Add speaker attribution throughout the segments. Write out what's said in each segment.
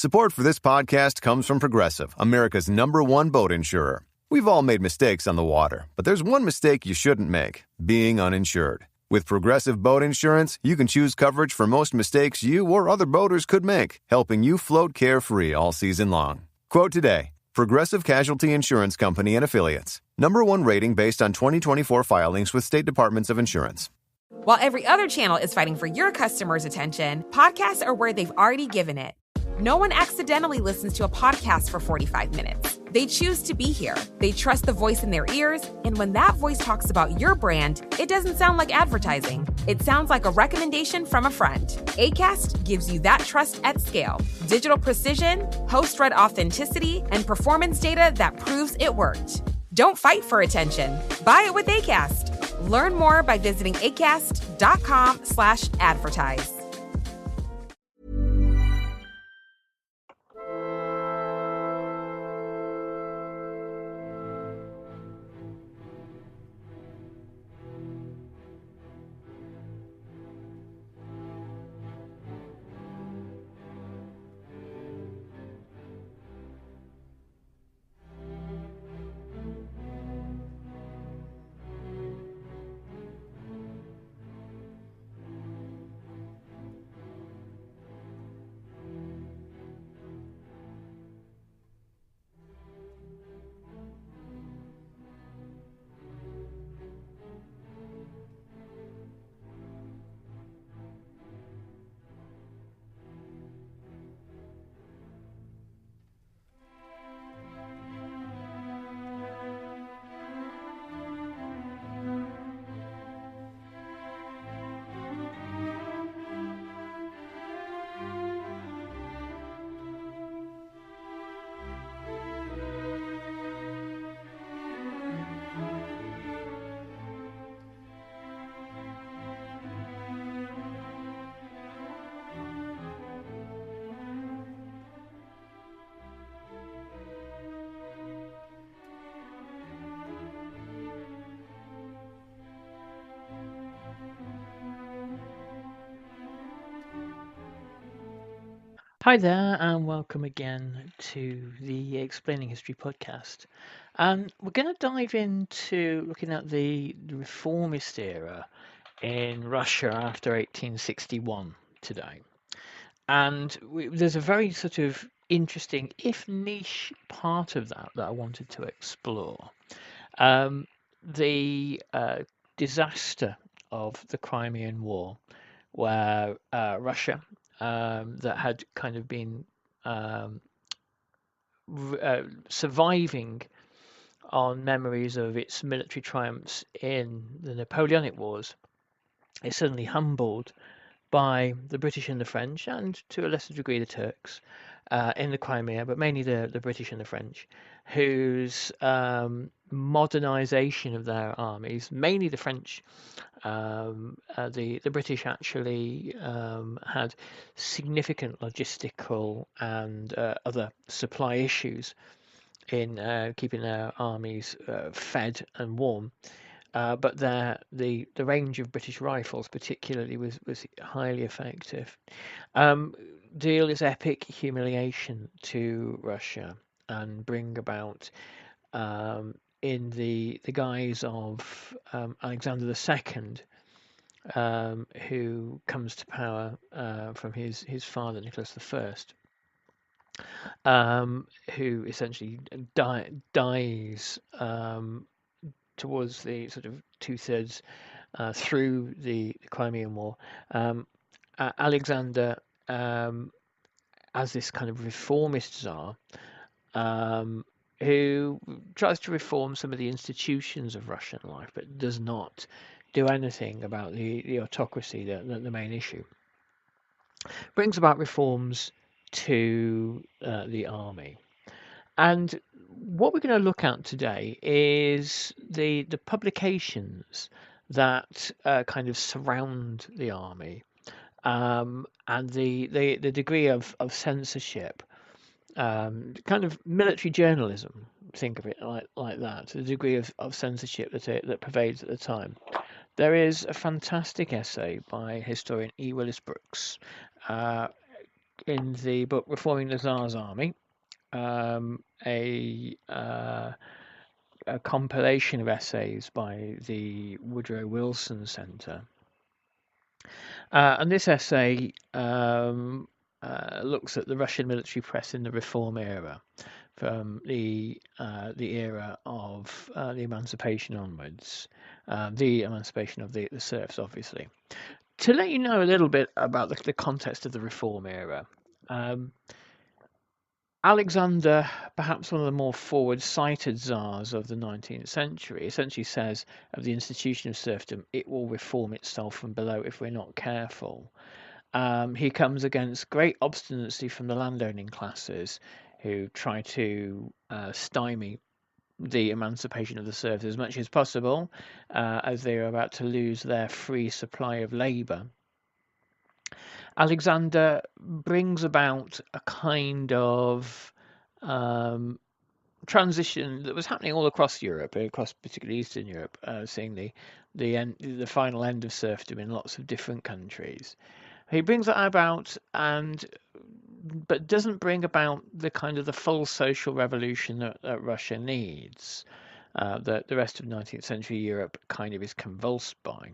Speaker 1: Support for this podcast comes from Progressive, America's #1 boat insurer. We've all made mistakes on the water, but there's one mistake you shouldn't make: being uninsured. With Progressive Boat Insurance, you can choose coverage for most mistakes you or other boaters could make, helping you float carefree all season long. Quote today: Progressive Casualty Insurance Company and Affiliates. #1 rating based on 2024 filings with state departments of insurance.
Speaker 2: While every other channel is fighting for your customers' attention, podcasts are where they've already given it. No one accidentally listens to a podcast for 45 minutes. They choose to be here. They trust the voice in their ears, and when that voice talks about your brand, it doesn't sound like advertising. It sounds like a recommendation from a friend. Acast gives you that trust at scale. Digital precision, host-read authenticity, and performance data that proves it worked. Don't fight for attention. Buy it with Acast. Learn more by visiting acast.com/advertise.
Speaker 3: Hi there, and welcome again to the Explaining History podcast. We're going to dive into looking at the reformist era in Russia after 1861 today. And there's a very sort of interesting, if niche, part of that I wanted to explore. The disaster of the Crimean War, where Russia, that had kind of been surviving on memories of its military triumphs in the Napoleonic Wars, is suddenly humbled by the British and the French, and to a lesser degree the Turks, in the Crimea, but mainly the British and the French, whose modernisation of their armies, mainly the French, the British actually had significant logistical and other supply issues in keeping their armies fed and warm. But the range of British rifles particularly was highly effective. Deal this epic humiliation to Russia and bring about, in the guise of Alexander II, who comes to power from his father Nicholas I, who essentially dies towards the sort of 2/3 through the Crimean War. Alexander, as this kind of reformist Tsar, who tries to reform some of the institutions of Russian life, but does not do anything about the autocracy, the main issue. Brings about reforms to the army. And what we're going to look at today is the publications that kind of surround the army, and the degree of censorship, kind of military journalism. Think of it like that. The degree of censorship that pervades at the time. There is a fantastic essay by historian Willis Brooks, the book Reforming the Tsar's Army, a compilation of essays by the Woodrow Wilson Centre. And this essay looks at the Russian military press in the Reform era, from the era of the emancipation onwards, the emancipation of the serfs, obviously. To let you know a little bit about the context of the Reform era, Alexander, perhaps one of the more forward-sighted Tsars of the 19th century, essentially says of the institution of serfdom, it will reform itself from below if we're not careful. He comes against great obstinacy from the landowning classes, who try to stymie the emancipation of the serfs as much as possible, as they are about to lose their free supply of labour. Alexander brings about a kind of transition that was happening all across Europe, across particularly Eastern Europe, seeing the final end of serfdom in lots of different countries. He brings that about, but doesn't bring about the kind of the full social revolution that Russia needs, that the rest of 19th century Europe kind of is convulsed by,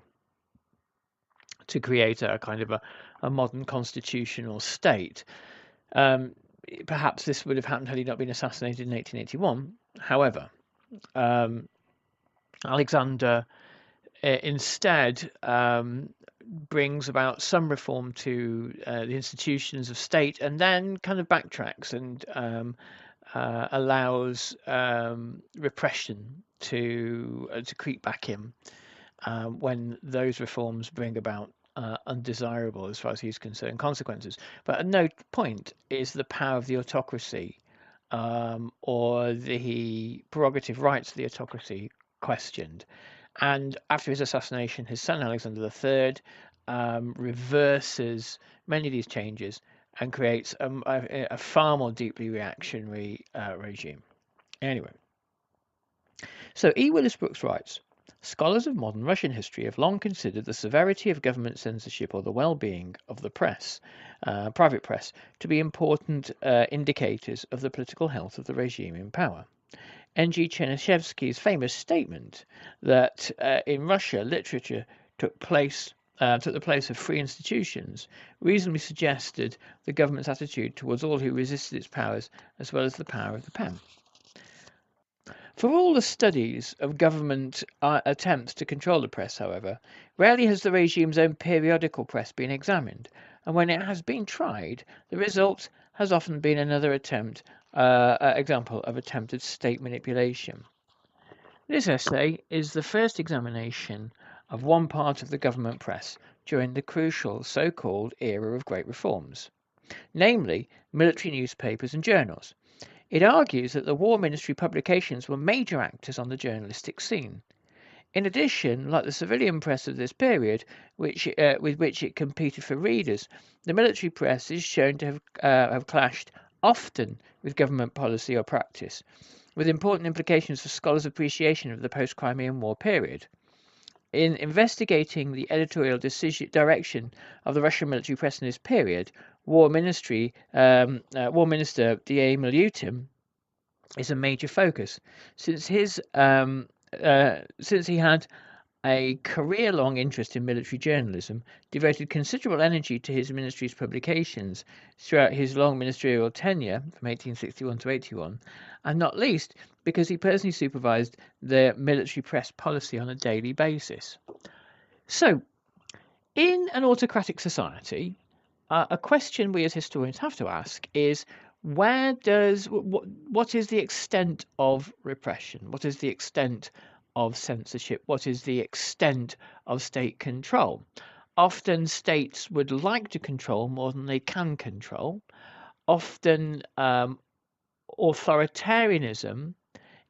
Speaker 3: to create a kind of a modern constitutional state. Perhaps this would have happened had he not been assassinated in 1881. However, Alexander instead brings about some reform to the institutions of state, and then kind of backtracks and allows repression to creep back in when those reforms bring about undesirable, as far as he's concerned, consequences. But at no point is the power of the autocracy or the prerogative rights of the autocracy questioned. And after his assassination, his son Alexander III reverses many of these changes and creates a far more deeply reactionary regime. Anyway, so E. Willis Brooks writes, scholars of modern Russian history have long considered the severity of government censorship or the well-being of the press, private press, to be important indicators of the political health of the regime in power. N.G. Chernyshevsky's famous statement that in Russia literature took the place of free institutions reasonably suggested the government's attitude towards all who resisted its powers, as well as the power of the pen. For all the studies of government attempts to control the press, however, rarely has the regime's own periodical press been examined, and when it has been tried, the result has often been another example of attempted state manipulation. This essay is the first examination of one part of the government press during the crucial so-called era of great reforms, namely military newspapers and journals. It argues that the War Ministry publications were major actors on the journalistic scene. In addition, like the civilian press of this period, with which it competed for readers, the military press is shown to have clashed often with government policy or practice, with important implications for scholars' appreciation of the post-Crimean War period. In investigating the editorial direction of the Russian military press in this period, War Minister D.A. Milyutin is a major focus, since he had a career-long interest in military journalism, devoted considerable energy to his ministry's publications throughout his long ministerial tenure from 1861 to 81, and not least because he personally supervised the military press policy on a daily basis. So, in an autocratic society, a question we as historians have to ask is, what is the extent of repression? What is the extent of censorship? What is the extent of state control? Often states would like to control more than they can control. Often authoritarianism,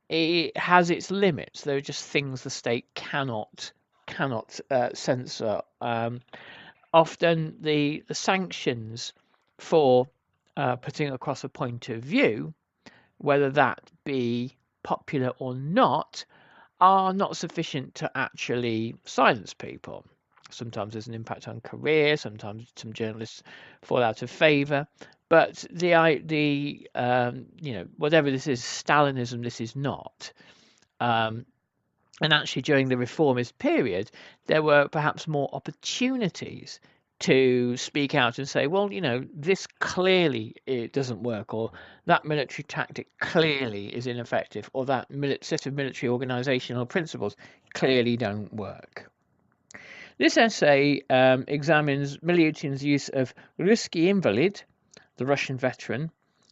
Speaker 3: it has its limits. There are just things the state cannot censor. Often the sanctions for putting across a point of view, whether that be popular or not, are not sufficient to actually silence people. Sometimes there's an impact on career. Sometimes some journalists fall out of favour. But whatever this is, Stalinism, this is not. And actually, during the reformist period, there were perhaps more opportunities to speak out and say, well, this clearly it doesn't work, or that military tactic clearly is ineffective, or that set of military organizational principles clearly don't work. This essay examines Milyutin's use of Ruski Invalid, the Russian veteran,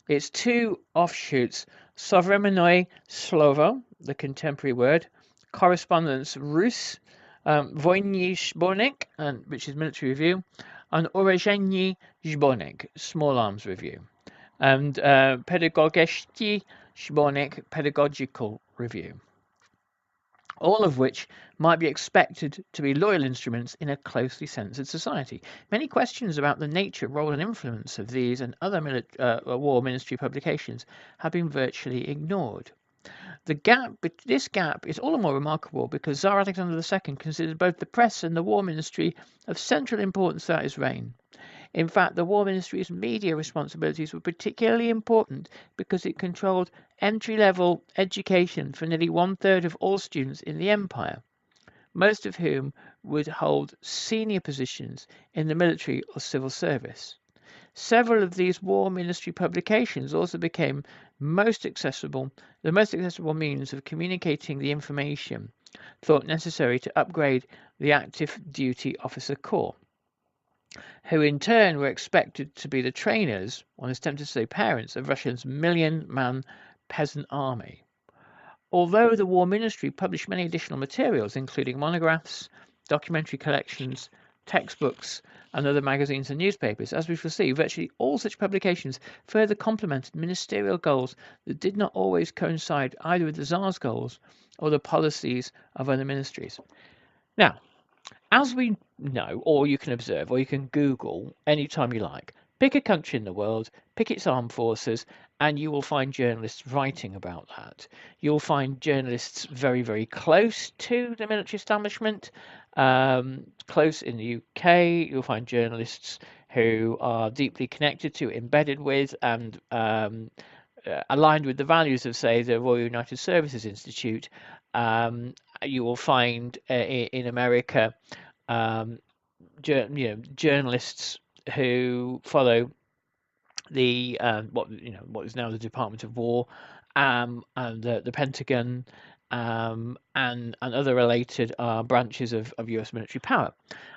Speaker 3: its two offshoots, Sovremennoy Slovo, the contemporary word, correspondence Rus, Voyny Zbornik, which is military review, and Orezheny Zbornik, small arms review, and Pedagogishty Zbornik, pedagogical review, all of which might be expected to be loyal instruments in a closely censored society. Many questions about the nature, role, and influence of these and other war ministry publications have been virtually ignored. This gap is all the more remarkable because Tsar Alexander II considered both the press and the war ministry of central importance throughout his reign. In fact, the war ministry's media responsibilities were particularly important because it controlled entry-level education for nearly 1/3 of all students in the empire, most of whom would hold senior positions in the military or civil service. Several of these war ministry publications also became the most accessible means of communicating the information thought necessary to upgrade the active duty officer corps, who in turn were expected to be the trainers, one is tempted to say parents, of Russia's million-man peasant army. Although the War Ministry published many additional materials, including monographs, documentary collections, textbooks, and other magazines and newspapers, as we shall see, virtually all such publications further complemented ministerial goals that did not always coincide either with the Tsar's goals or the policies of other ministries. Now, as we know, or you can observe, or you can Google anytime you like, pick a country in the world, pick its armed forces, and you will find journalists writing about that. You'll find journalists very, very close to the military establishment, close in the UK. You'll find journalists who are deeply connected to, embedded with, and aligned with the values of, say, the Royal United Services Institute. You will find in America journalists who follow the what is now the Department of War and the Pentagon and other related branches of US military power,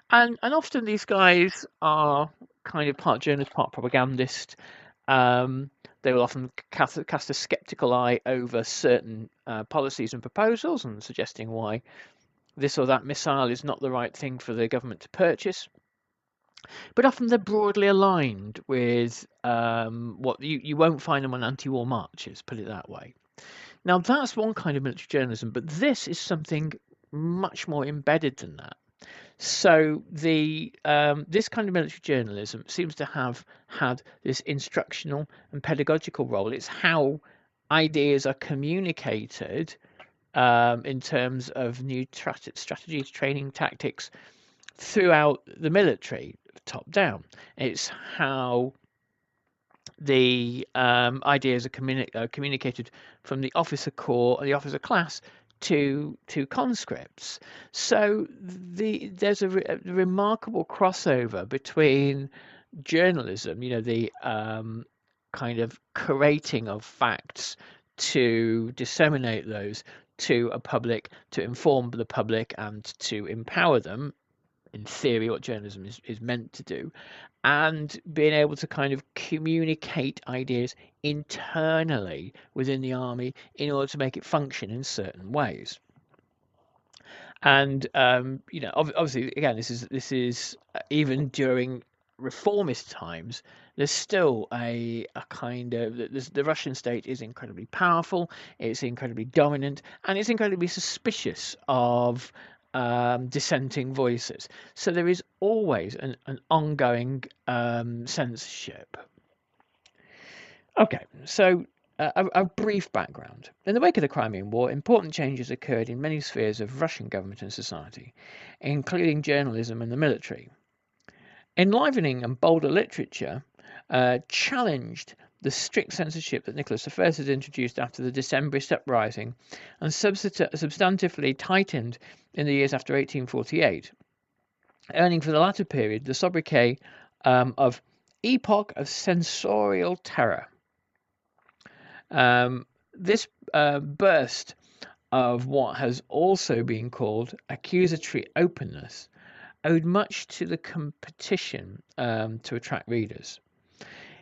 Speaker 3: and often these guys are kind of part journalist, part propagandist. They will often cast a skeptical eye over certain policies and proposals and suggesting why this or that missile is not the right thing for the government to purchase. But often they're broadly aligned with what you won't find them on anti-war marches, put it that way. Now, that's one kind of military journalism, but this is something much more embedded than that. So this kind of military journalism seems to have had this instructional and pedagogical role. It's how ideas are communicated in terms of new strategies, training, tactics throughout the military, top down. It's how the ideas are communicated from the officer corps or the officer class to conscripts. So there's a remarkable crossover between journalism, the kind of curating of facts to disseminate those to a public, to inform the public and to empower them, in theory, what journalism is meant to do, and being able to kind of communicate ideas internally within the army in order to make it function in certain ways. And obviously, again, this is even during reformist times, there's still a kind of the Russian state is incredibly powerful, it's incredibly dominant, and it's incredibly suspicious of dissenting voices. So there is always an ongoing censorship. Okay, so a brief background. In the wake of the Crimean War, important changes occurred in many spheres of Russian government and society, including journalism and the military. Enlivening and bolder literature challenged the strict censorship that Nicholas I had introduced after the Decembrist uprising and substantively tightened in the years after 1848, earning for the latter period the sobriquet of Epoch of Censorial Terror. This burst of what has also been called accusatory openness owed much to the competition to attract readers.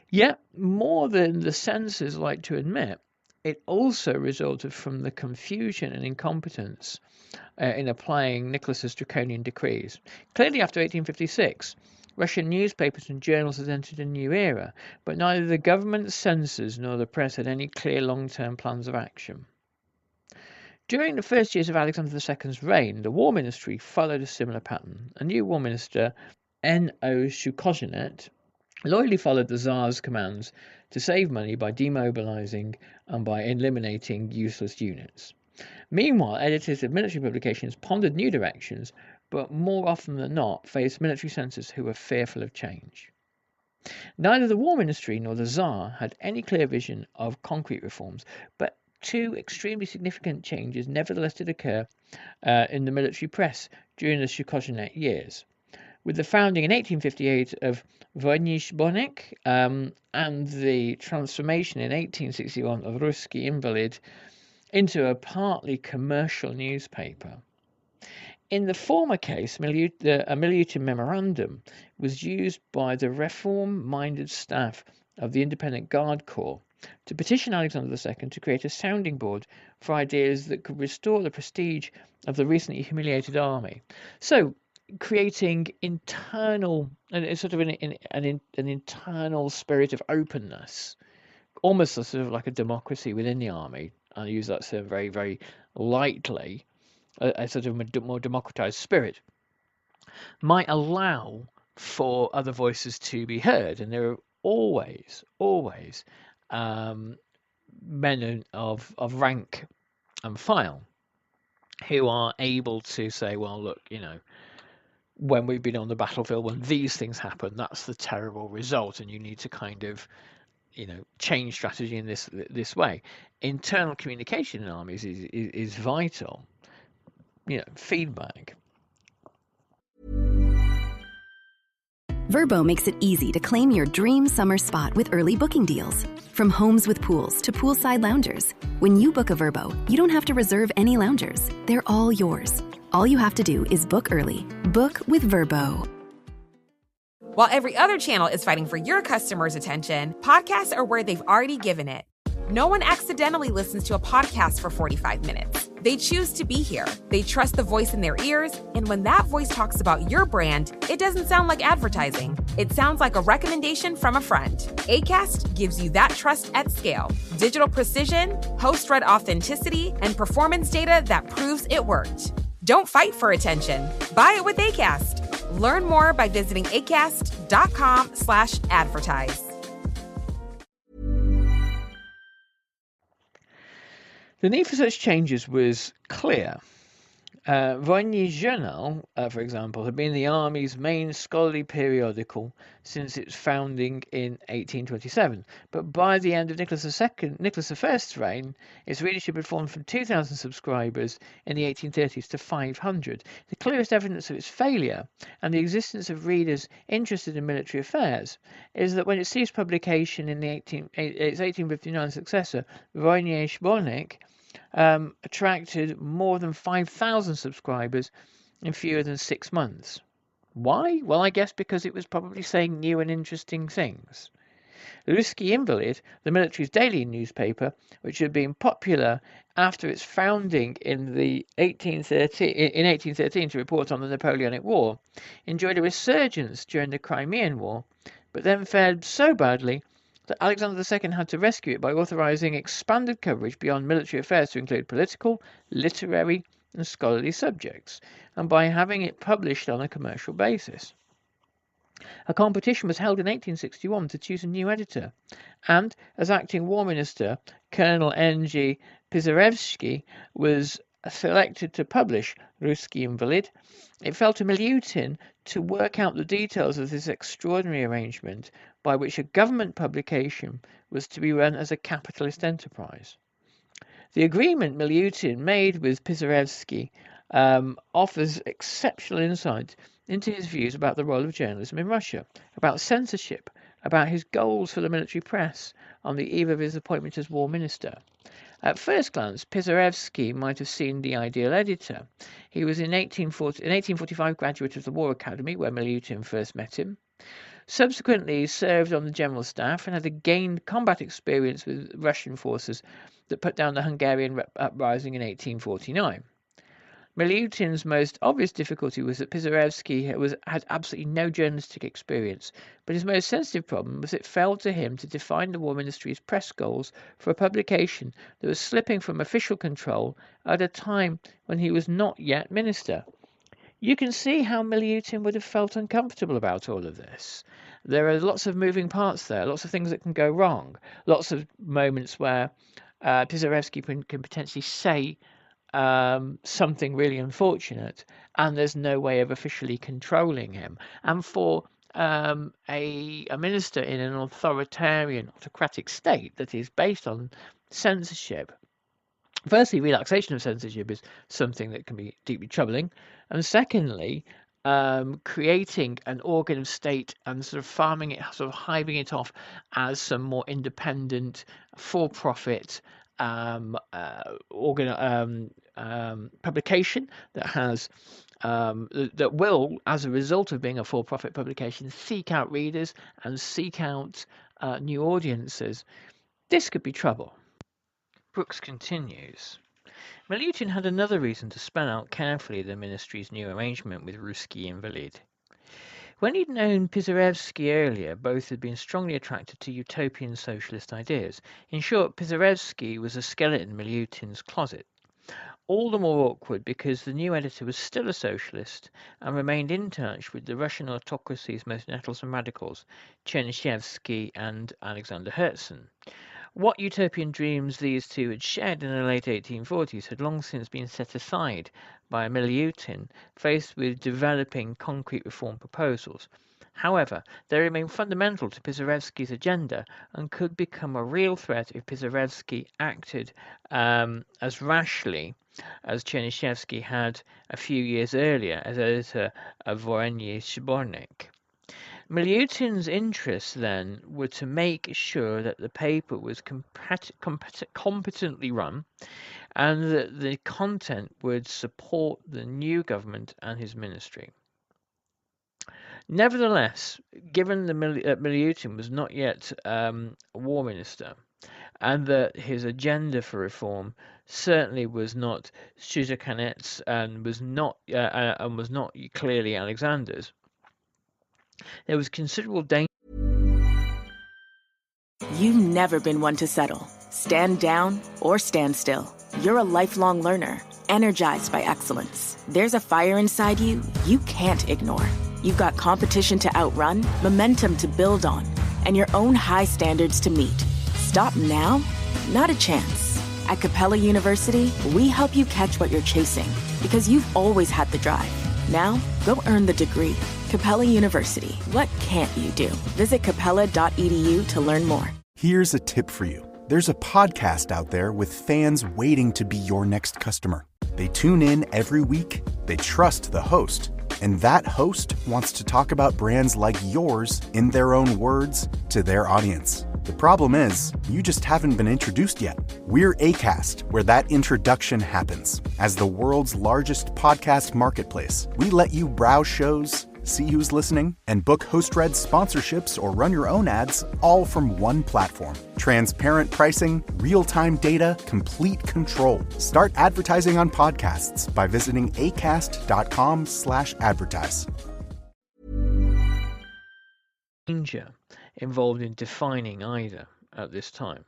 Speaker 3: Yet, more than the censors like to admit, it also resulted from the confusion and incompetence in applying Nicholas's draconian decrees. Clearly, after 1856, Russian newspapers and journals had entered a new era, but neither the government censors nor the press had any clear long-term plans of action. During the first years of Alexander II's reign, the War Ministry followed a similar pattern. A new War Minister, N.O. Shukozhinet, loyally followed the Tsar's commands to save money by demobilizing and by eliminating useless units. Meanwhile, editors of military publications pondered new directions, but more often than not faced military censors who were fearful of change. Neither the War Ministry nor the Tsar had any clear vision of concrete reforms, but two extremely significant changes nevertheless did occur in the military press during the Shukozhinet years. With the founding in 1858 of Voynich and the transformation in 1861 of Ruski Invalid into a partly commercial newspaper. In the former case, a Milyutin memorandum was used by the reform-minded staff of the Independent Guard Corps to petition Alexander II to create a sounding board for ideas that could restore the prestige of the recently humiliated army. So, creating internal, sort of an internal spirit of openness, almost sort of like a democracy within the army. I use that term very, very lightly. A sort of more democratized spirit might allow for other voices to be heard, and there are always men of rank and file who are able to say, well, look, when we've been on the battlefield, when these things happen, that's the terrible result, and you need to kind of change strategy in this way. Internal communication in armies is vital. Feedback.
Speaker 4: Vrbo makes it easy to claim your dream summer spot with early booking deals. From homes with pools to poolside loungers, when you book a Vrbo, you don't have to reserve any loungers. They're all yours. All you have to do is book early. Book with Vrbo.
Speaker 2: While every other channel is fighting for your customers' attention, podcasts are where they've already given it. No one accidentally listens to a podcast for 45 minutes. They choose to be here. They trust the voice in their ears, and when that voice talks about your brand, it doesn't sound like advertising. It sounds like a recommendation from a friend. Acast gives you that trust at scale. Digital precision, host-read authenticity, and performance data that proves it worked. Don't fight for attention. Buy it with Acast. Learn more by visiting acast.com/advertise.
Speaker 3: The need for such changes was clear. Voynich Journal, for example, had been the Army's main scholarly periodical since its founding in 1827. But by the end of Nicholas I's reign, its readership had fallen from 2,000 subscribers in the 1830s to 500. The clearest evidence of its failure and the existence of readers interested in military affairs is that when it ceased publication in its 1859 successor, Voynich Bornik, attracted more than 5,000 subscribers in fewer than 6 months. Why? Well, I guess because it was probably saying new and interesting things. Ruski Invalid, the military's daily newspaper, which had been popular after its founding in 1813 to report on the Napoleonic War, enjoyed a resurgence during the Crimean War, but then fared so badly that Alexander II had to rescue it by authorizing expanded coverage beyond military affairs to include political, literary, and scholarly subjects, and by having it published on a commercial basis. A competition was held in 1861 to choose a new editor, and as acting War Minister, Colonel N.G. Pisarevsky was selected to publish Ruski Invalid. It fell to Milyutin to work out the details of this extraordinary arrangement by which a government publication was to be run as a capitalist enterprise. The agreement Milyutin made with Pisarevsky offers exceptional insight into his views about the role of journalism in Russia, about censorship, about his goals for the military press on the eve of his appointment as war minister. At first glance, Pisarevsky might have seemed the ideal editor. He was an 1845 graduate of the War Academy, where Milyutin first met him. Subsequently, he served on the general staff and had gained combat experience with Russian forces that put down the Hungarian uprising in 1849. Milyutin's most obvious difficulty was that Pisarevsky had absolutely no journalistic experience, but his most sensitive problem was it fell to him to define the War Ministry's press goals for a publication that was slipping from official control at a time when he was not yet minister. You can see how Milyutin would have felt uncomfortable about all of this. There are lots of moving parts there, lots of things that can go wrong, lots of moments where Pisarevsky can potentially say something really unfortunate, and there's no way of officially controlling him. And for a minister in an authoritarian, autocratic state that is based on censorship, firstly, relaxation of censorship is something that can be deeply troubling, and secondly, creating an organ of state and sort of farming it, sort of hiving it off as some more independent, for-profit publication that has that will, as a result of being a for-profit publication, seek out readers and seek out new audiences. This could be trouble. Brooks continues. Milyutin had another reason to spell out carefully the ministry's new arrangement with Ruski Invalid. When he'd known Pisarevsky earlier, both had been strongly attracted to utopian socialist ideas. In short, Pisarevsky was a skeleton in Milyutin's closet. All the more awkward because the new editor was still a socialist and remained in touch with the Russian autocracy's most nettlesome radicals, Chernyshevsky and Alexander Herzen. What utopian dreams these two had shared in the late 1840s had long since been set aside by Milyutin, faced with developing concrete reform proposals. However, they remain fundamental to Pisarevsky's agenda and could become a real threat if Pisarevsky acted as rashly as Chernyshevsky had a few years earlier as editor of Vorenny Sbornik. Milyutin's interests, then, were to make sure that the paper was competently run and that the content would support the new government and his ministry. Nevertheless, given that Milyutin was not yet a war minister and that his agenda for reform certainly was not Shuzakanet's and was not clearly Alexander's, there was considerable danger.
Speaker 5: You've never been one to settle. Stand down or stand still. You're a lifelong learner, energized by excellence. There's a fire inside you can't ignore. You've got competition to outrun, momentum to build on, and your own high standards to meet. Stop now? Not a chance. At Capella University, we help you catch what you're chasing because you've always had the drive. Now, go earn the degree. Capella University. What can't you do? Visit capella.edu to learn more.
Speaker 6: Here's a tip for you. There's a podcast out there with fans waiting to be your next customer. They tune in every week, they trust the host, and that host wants to talk about brands like yours in their own words to their audience. The problem is, you just haven't been introduced yet. We're Acast, where that introduction happens. As the world's largest podcast marketplace, we let you browse shows, see who's listening, and book host-read sponsorships or run your own ads all from one platform. Transparent pricing, real-time data, complete control. Start advertising on podcasts by visiting acast.com/advertise.
Speaker 3: Danger involved in defining either at this time.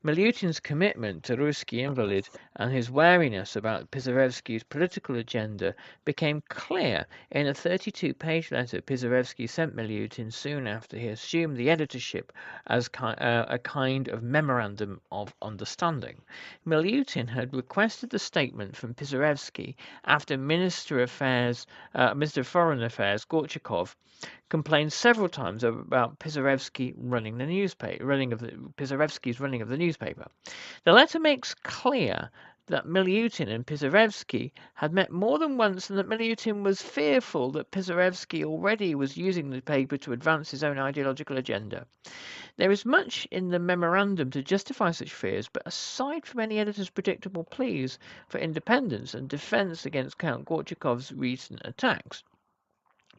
Speaker 3: Milyutin's commitment to Ruski Invalid and his wariness about Pisarevsky's political agenda became clear in a 32-page letter Pisarevsky sent Milyutin soon after he assumed the editorship as a kind of memorandum of understanding. Milyutin had requested the statement from Pisarevsky after Minister of Foreign Affairs Gorchakov complained several times about Pisarevsky's running of the newspaper. The letter makes clear that Milyutin and Pisarevsky had met more than once and that Milyutin was fearful that Pisarevsky already was using the paper to advance his own ideological agenda. There is much in the memorandum to justify such fears, but aside from any editor's predictable pleas for independence and defense against Count Gorchakov's recent attacks,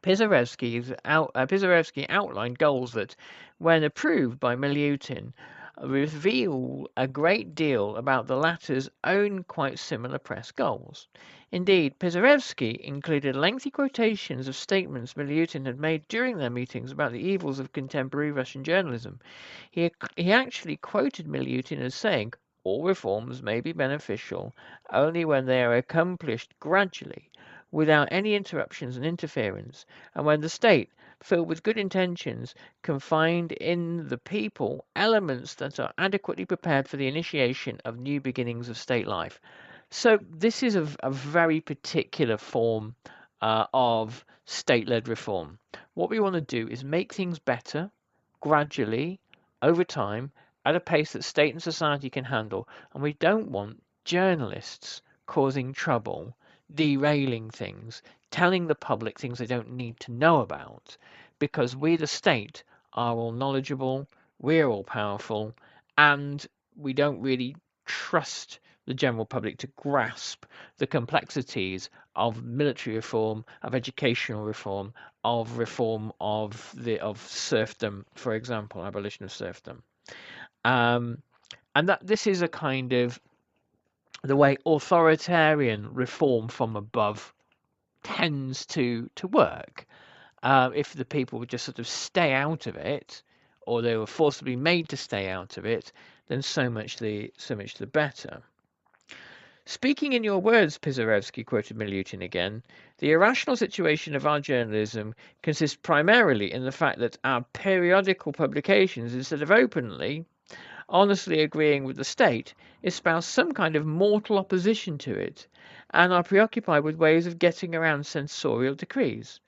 Speaker 3: Pisarevsky outlined goals that, when approved by Milyutin, reveal a great deal about the latter's own quite similar press goals. Indeed, Pisarevsky included lengthy quotations of statements Milyutin had made during their meetings about the evils of contemporary Russian journalism. He actually quoted Milyutin as saying, "All reforms may be beneficial only when they are accomplished gradually, without any interruptions and interference, and when the state, filled with good intentions, can find in the people elements that are adequately prepared for the initiation of new beginnings of state life." So this is a very particular form of state-led reform. What we want to do is make things better, gradually, over time, at a pace that state and society can handle, and we don't want journalists causing trouble, derailing things, telling the public things they don't need to know about, because we, the state, are all knowledgeable, we're all powerful, and we don't really trust the general public to grasp the complexities of military reform, of educational reform, of serfdom, for example, abolition of serfdom. And that this is a kind of the way authoritarian reform from above tends to work. If the people would just sort of stay out of it, or they were forcibly made to stay out of it, then so much the better. Speaking in your words, Pisarevsky quoted Milyutin again, the irrational situation of our journalism consists primarily in the fact that our periodical publications, instead of openly, honestly agreeing with the state, espouse some kind of mortal opposition to it, and are preoccupied with ways of getting around censorial decrees.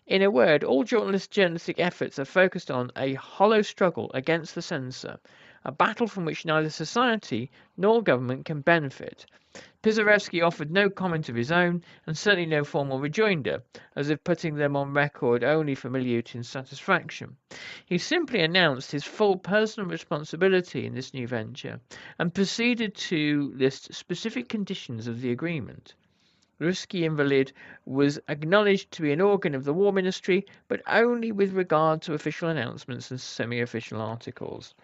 Speaker 3: In a word, all journalistic efforts are focused on a hollow struggle against the censor, a battle from which neither society nor government can benefit. Pisarevsky offered no comment of his own, and certainly no formal rejoinder, as if putting them on record only for Milyutin's satisfaction. He simply announced his full personal responsibility in this new venture, and proceeded to list specific conditions of the agreement. Ruski Invalid was acknowledged to be an organ of the War Ministry, but only with regard to official announcements and semi-official articles.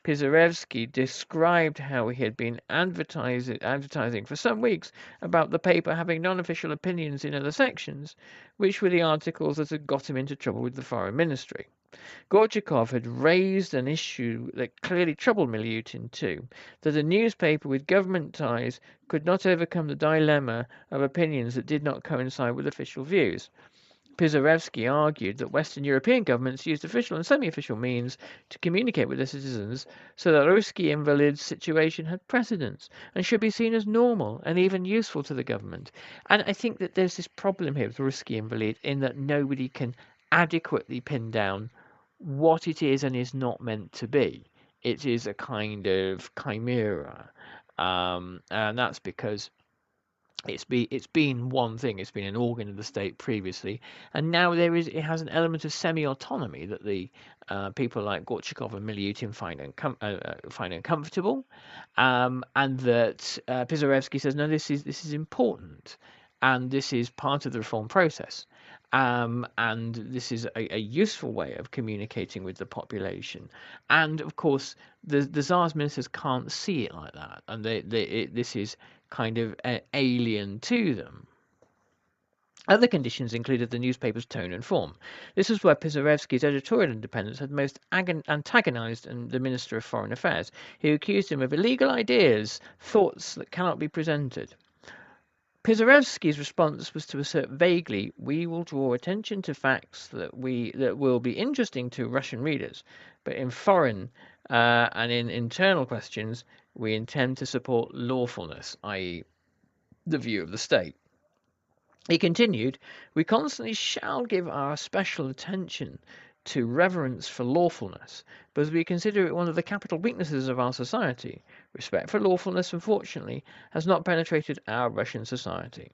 Speaker 3: Pisarevsky described how he had been advertising for some weeks about the paper having non-official opinions in other sections, which were the articles that had got him into trouble with the Foreign Ministry. Gorchakov had raised an issue that clearly troubled Milyutin too, that a newspaper with government ties could not overcome the dilemma of opinions that did not coincide with official views. Pisarevsky argued that Western European governments used official and semi-official means to communicate with their citizens, so that Ruski Invalid's situation had precedence and should be seen as normal and even useful to the government. And I think that there's this problem here with Ruski Invalid in that nobody can adequately pin down what it is and is not meant to be. It is a kind of chimera, and that's because it's been one thing. It's been an organ of the state previously, and now it has an element of semi-autonomy that the people like Gorchakov and Milyutin find uncomfortable, and that Pisarevsky says no, this is important, and this is part of the reform process. And this is a useful way of communicating with the population. And of course, the Tsar's ministers can't see it like that, and this is kind of alien to them. Other conditions included the newspaper's tone and form. This was where Pisarevsky's editorial independence had most antagonized the Minister of Foreign Affairs, who accused him of illegal ideas, thoughts that cannot be presented. Pisarevsky's response was to assert vaguely, "We will draw attention to facts that will be interesting to Russian readers, but in foreign and in internal questions, we intend to support lawfulness," i.e., the view of the state. He continued, "We constantly shall give our special attention to reverence for lawfulness, because we consider it one of the capital weaknesses of our society. Respect for lawfulness, unfortunately, has not penetrated our Russian society."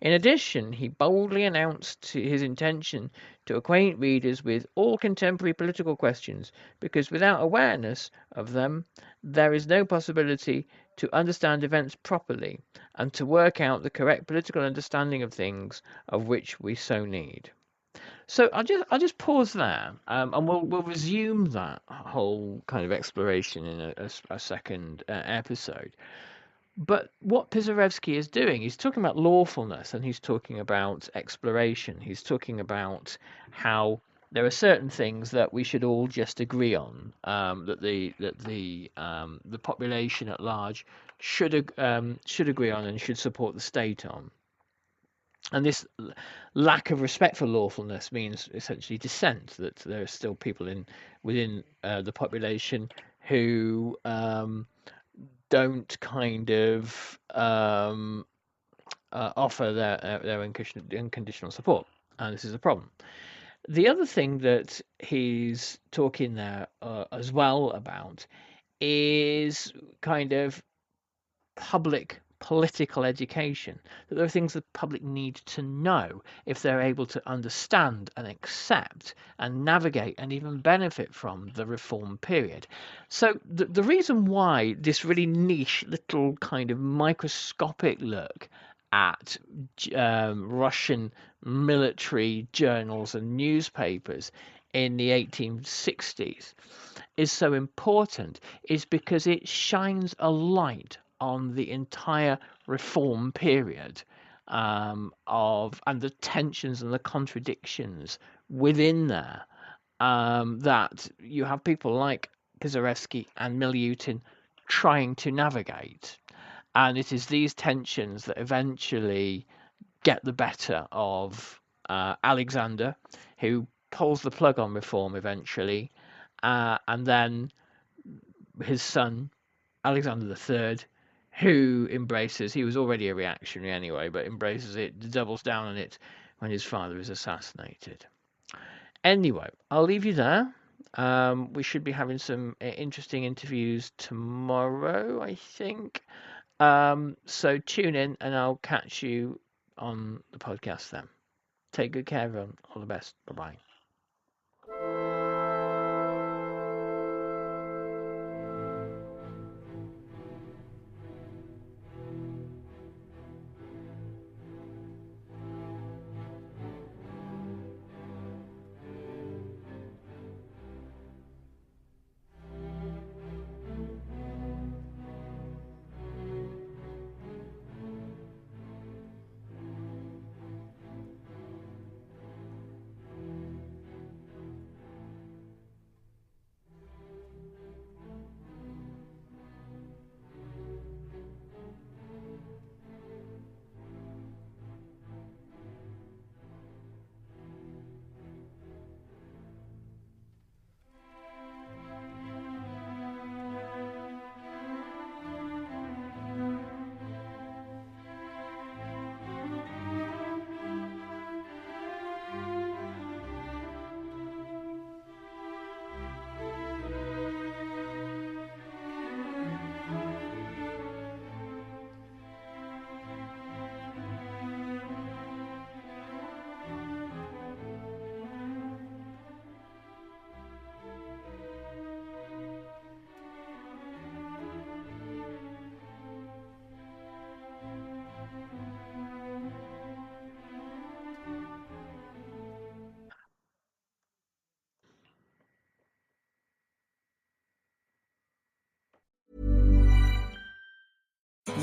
Speaker 3: In addition, he boldly announced his intention to acquaint readers with all contemporary political questions, because without awareness of them, there is no possibility to understand events properly and to work out the correct political understanding of things of which we so need. So I'll just pause there, and we'll resume that whole kind of exploration in a second episode. But what Pisarevsky is doing, he's talking about lawfulness, and he's talking about exploration. He's talking about how there are certain things that we should all just agree on, that the population at large should agree on and should support the state on. And this lack of respect for lawfulness means essentially dissent, that there are still people within the population who don't kind of offer their unconditional support, and this is a problem. The other thing that he's talking there as well about is kind of public political education, that there are things the public need to know if they're able to understand and accept and navigate and even benefit from the reform period. So the reason why this really niche little kind of microscopic look at Russian military journals and newspapers in the 1860s is so important is because it shines a light on the entire reform period and the tensions and the contradictions within there, that you have people like Pisarevsky and Milyutin trying to navigate. And it is these tensions that eventually get the better of Alexander, who pulls the plug on reform eventually, and then his son, Alexander III, who embraces, he was already a reactionary anyway, but embraces it, doubles down on it when his father is assassinated. Anyway, I'll leave you there. We should be having some interesting interviews tomorrow, I think. So tune in and I'll catch you on the podcast then. Take good care, everyone. All the best. Bye-bye.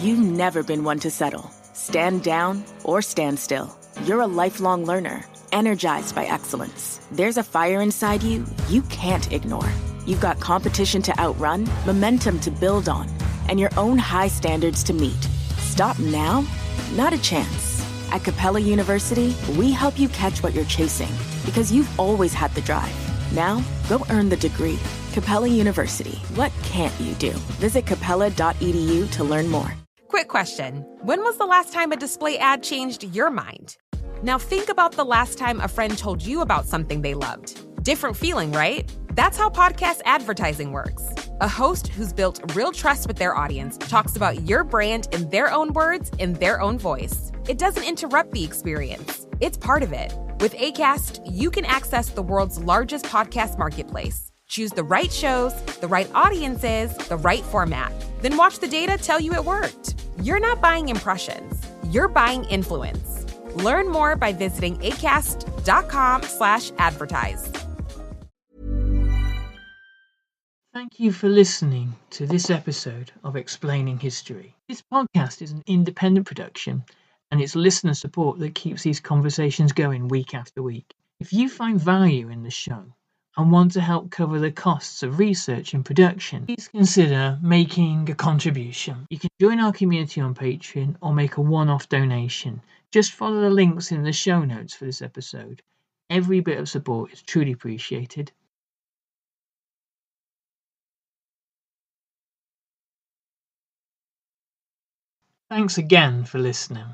Speaker 5: You've never been one to settle. Stand down or stand still. You're a lifelong learner, energized by excellence. There's a fire inside you can't ignore. You've got competition to outrun, momentum to build on, and your own high standards to meet. Stop now? Not a chance. At Capella University, we help you catch what you're chasing because you've always had the drive. Now, go earn the degree. Capella University. What can't you do? Visit capella.edu to learn more.
Speaker 2: Quick question. When was the last time a display ad changed your mind? Now think about the last time a friend told you about something they loved. Different feeling, right? That's how podcast advertising works. A host who's built real trust with their audience talks about your brand in their own words, in their own voice. It doesn't interrupt the experience. It's part of it. With Acast, you can access the world's largest podcast marketplace. Choose the right shows, the right audiences, the right format. Then watch the data tell you it worked. You're not buying impressions. You're buying influence. Learn more by visiting acast.com/advertise.
Speaker 3: Thank you for listening to this episode of Explaining History. This podcast is an independent production, and it's listener support that keeps these conversations going week after week. If you find value in the show and want to help cover the costs of research and production, please consider making a contribution. You can join our community on Patreon or make a one-off donation. Just follow the links in the show notes for this episode. Every bit of support is truly appreciated. Thanks again for listening.